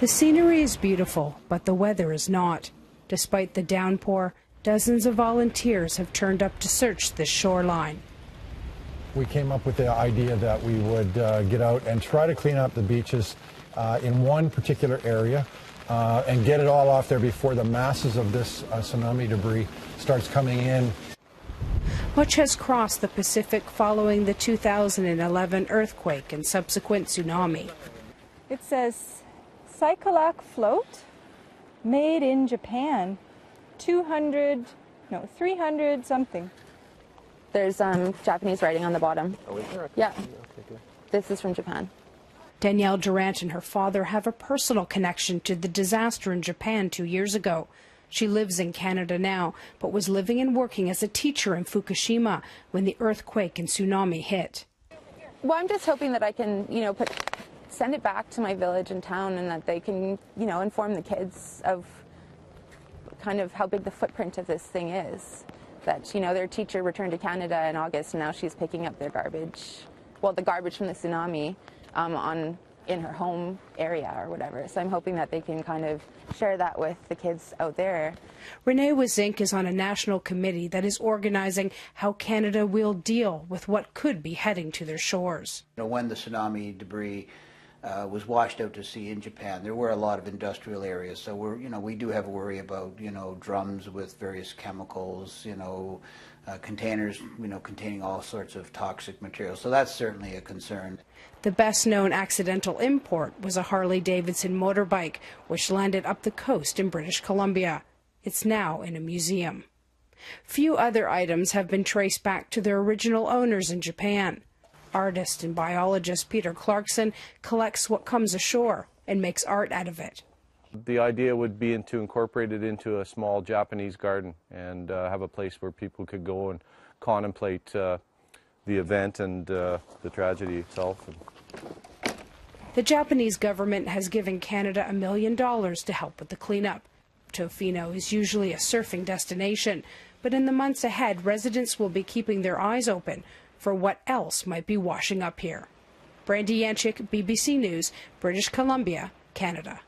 The scenery is beautiful, but the weather is not. Despite the downpour, dozens of volunteers have turned up to search this shoreline. We came up with the idea that we would get out and try to clean up the beaches in one particular area and get it all off there before the masses of this tsunami debris starts coming in. Much has crossed the Pacific following the 2011 earthquake and subsequent tsunami. It says Cycalac float made in Japan, 300 something. There's Japanese writing on the bottom. Oh, is there? Yeah. Okay, good. This is from Japan. Danielle Durant and her father have a personal connection to the disaster in Japan 2 years ago. She lives in Canada now, but was living and working as a teacher in Fukushima when the earthquake and tsunami hit. Well, I'm just hoping that I can, send it back to my village and town, and that they can, inform the kids of kind of how big the footprint of this thing is. That, their teacher returned to Canada in August, and now she's picking up their garbage, well, the garbage from the tsunami in her home area or whatever. So I'm hoping that they can kind of share that with the kids out there. Renee Wazink is on a national committee that is organizing how Canada will deal with what could be heading to their shores. When the tsunami debris was washed out to sea in Japan, there were a lot of industrial areas, so we do have a worry about drums with various chemicals, containers containing all sorts of toxic materials. So that's certainly a concern. The best known accidental import was a Harley-Davidson motorbike, which landed up the coast in British Columbia. It's now in a museum. Few other items have been traced back to their original owners in Japan. Artist and biologist Peter Clarkson collects what comes ashore and makes art out of it. The idea would be to incorporate it into a small Japanese garden and have a place where people could go and contemplate the event and the tragedy itself. The Japanese government has given Canada $1 million to help with the cleanup. Tofino is usually a surfing destination, but in the months ahead, residents will be keeping their eyes open for what else might be washing up here. Brandy Yanchik, BBC News, British Columbia, Canada.